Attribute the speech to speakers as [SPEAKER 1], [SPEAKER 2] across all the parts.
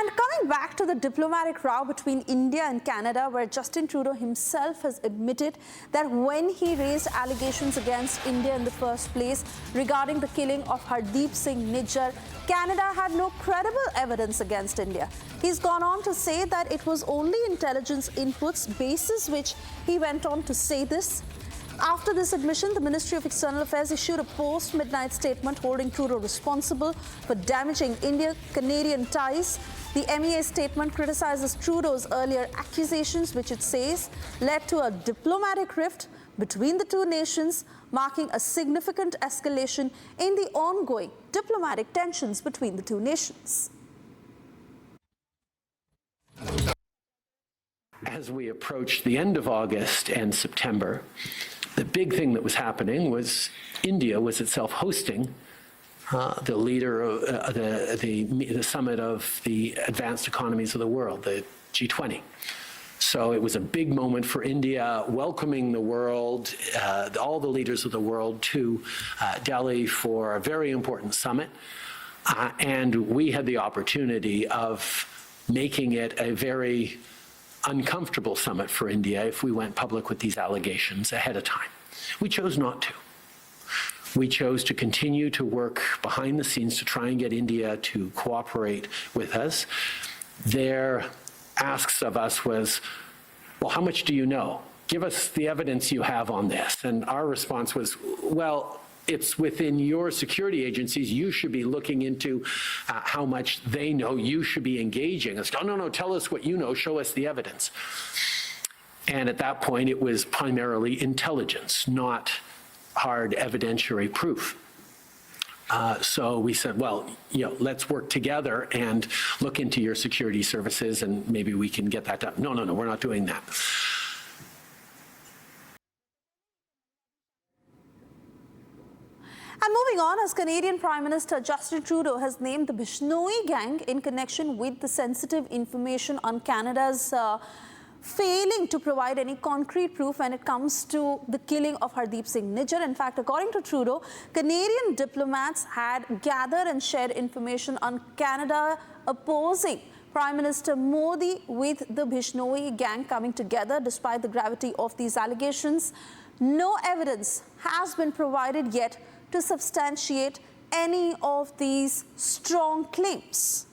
[SPEAKER 1] And coming back to the diplomatic row between India and Canada, where Justin Trudeau himself has admitted that when he raised allegations against India in the first place regarding the killing of Hardeep Singh Nijjar, Canada had no credible evidence against India. He's gone on to say that it was only intelligence inputs, basis which he went on to say this. After this admission, the Ministry of External Affairs issued a post-midnight statement holding Trudeau responsible for damaging India-Canadian ties. The MEA statement criticizes Trudeau's earlier accusations, which it says led to a diplomatic rift between the two nations, marking a significant escalation in the ongoing diplomatic tensions between the two nations.
[SPEAKER 2] As we approached the end of August and September, the big thing that was happening was India was itself hosting the leader of the summit of the advanced economies of the world, the G20. So it was a big moment for India, welcoming the world, all the leaders of the world to Delhi for a very important summit. And we had the opportunity of making it a very uncomfortable summit for India if we went public with these allegations ahead of time. We chose not to. We chose to continue to work behind the scenes to try and get India to cooperate with us. Their asks of us was, well, how much do you know? Give us the evidence you have on this. And our response was, well, it's within your security agencies. You should be looking into how much they know. You should be engaging. It's, no, tell us what you know. Show us the evidence. And at that point, it was primarily intelligence, not hard evidentiary proof. So we said, well, let's work together and look into your security services, and maybe we can get that done. No, we're not doing that.
[SPEAKER 1] And moving on, as Canadian Prime Minister Justin Trudeau has named the Bishnoi gang in connection with the sensitive information on Canada's failing to provide any concrete proof when it comes to the killing of Hardeep Singh Nijjar. In fact, according to Trudeau, Canadian diplomats had gathered and shared information on Canada opposing Prime Minister Modi with the Bishnoi gang coming together despite the gravity of these allegations. No evidence has been provided yet to substantiate any of these strong claims.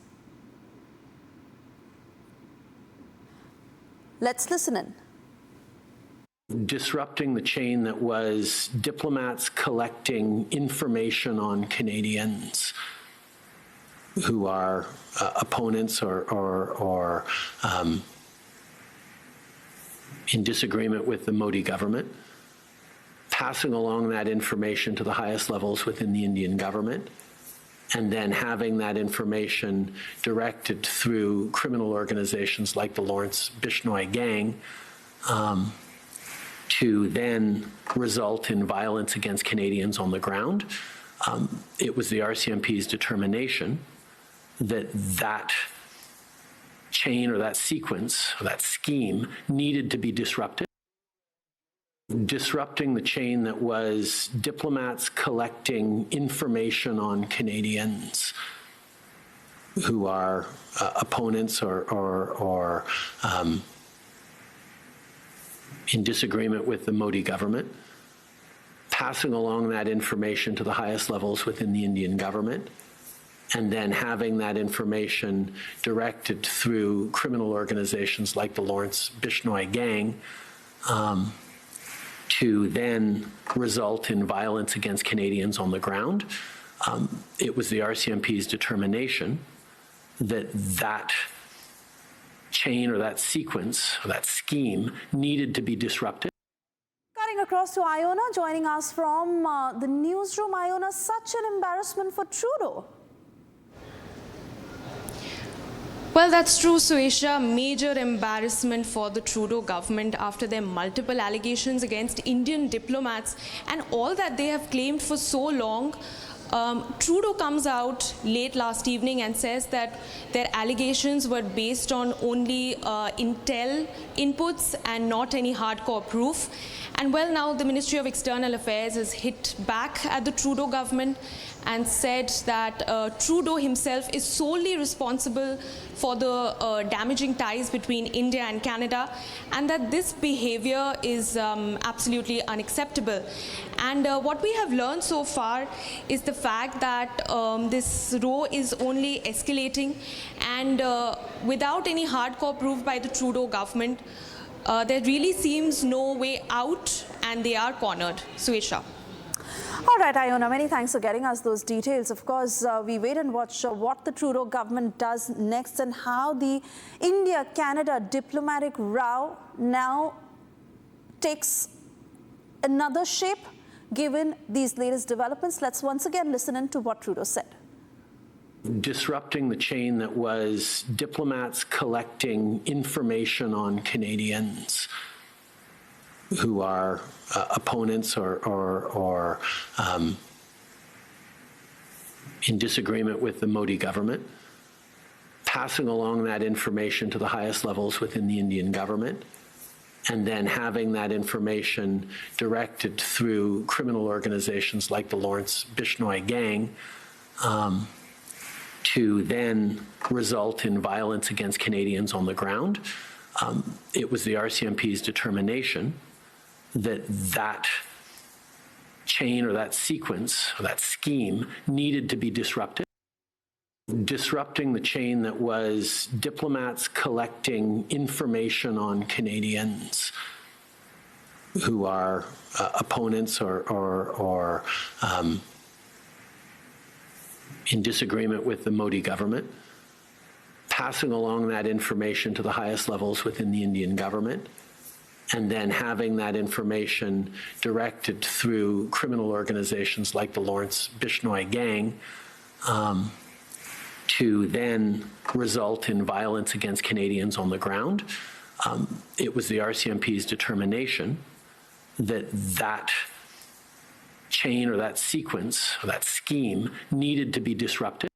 [SPEAKER 1] Let's listen in.
[SPEAKER 2] Disrupting the chain that was diplomats collecting information on Canadians who are opponents or in disagreement with the Modi government, passing along that information to the highest levels within the Indian government, and then having that information directed through criminal organizations like the Lawrence Bishnoi gang to then result in violence against Canadians on the ground. It was the RCMP's determination that that chain or that sequence or that scheme needed to be disrupted. Disrupting the chain that was diplomats collecting information on Canadians who are opponents or in disagreement with the Modi government, passing along that information to the highest levels within the Indian government, and then having that information directed through criminal organizations like the Lawrence Bishnoi gang to then result in violence against Canadians on the ground. It was the RCMP's determination that that chain or that sequence or that scheme needed to be disrupted.
[SPEAKER 1] Cutting across to Iona, joining us from the newsroom. Iona, such an embarrassment for Trudeau.
[SPEAKER 3] Well, that's true, Suesha. Major embarrassment for the Trudeau government after their multiple allegations against Indian diplomats and all that they have claimed for so long. Trudeau comes out late last evening and says that their allegations were based on only intel inputs and not any hardcore proof. And well, now the Ministry of External Affairs has hit back at the Trudeau government and said that Trudeau himself is solely responsible for the damaging ties between India and Canada, and that this behavior is absolutely unacceptable. And what we have learned so far is the fact that this row is only escalating, and without any hardcore proof by the Trudeau government, there really seems no way out, and they are cornered. Suesha.
[SPEAKER 1] All right, Iona, many thanks for getting us those details. Of course, we wait and watch what the Trudeau government does next and how the India-Canada diplomatic row now takes another shape given these latest developments. Let's once again listen in to what Trudeau said.
[SPEAKER 2] Disrupting the chain that was diplomats collecting information on Canadians who are opponents or in disagreement with the Modi government, passing along that information to the highest levels within the Indian government, and then having that information directed through criminal organizations like the Lawrence Bishnoi gang to then result in violence against Canadians on the ground. It was the RCMP's determination that that chain or that sequence or that scheme needed to be disrupted. Disrupting the chain that was diplomats collecting information on Canadians who are opponents or in disagreement with the Modi government, passing along that information to the highest levels within the Indian government, and then having that information directed through criminal organizations like the Lawrence Bishnoi gang to then result in violence against Canadians on the ground. It was the RCMP's determination that that chain or that sequence or that scheme needed to be disrupted.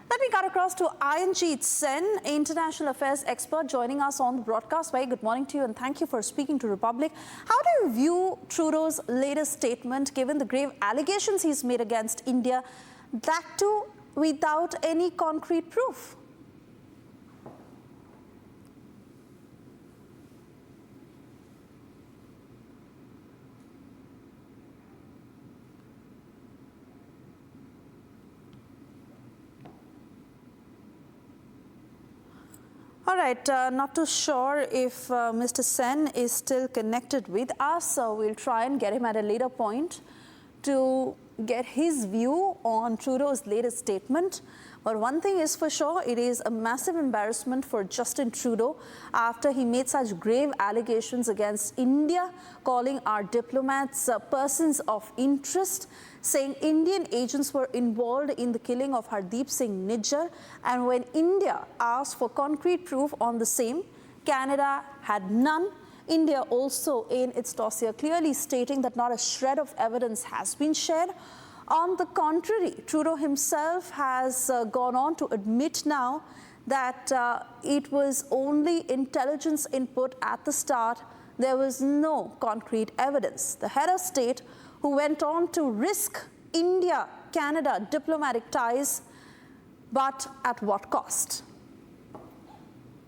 [SPEAKER 1] Let me cut across to Ayanjeet Sen, international affairs expert, joining us on the broadcast. Very good morning to you and thank you for speaking to Republic. How do you view Trudeau's latest statement, given the grave allegations he's made against India, that too without any concrete proof? All right, not too sure if Mr. Sen is still connected with us, so we'll try and get him at a later point to get his view on Trudeau's latest statement. But one thing is for sure, it is a massive embarrassment for Justin Trudeau after he made such grave allegations against India, calling our diplomats persons of interest, saying Indian agents were involved in the killing of Hardeep Singh Nijjar. And when India asked for concrete proof on the same, Canada had none. India also in its dossier clearly stating that not a shred of evidence has been shared. On the contrary, Trudeau himself has gone on to admit now that it was only intelligence input at the start. There was no concrete evidence. The head of state, who went on to risk India-Canada diplomatic ties, but at what cost?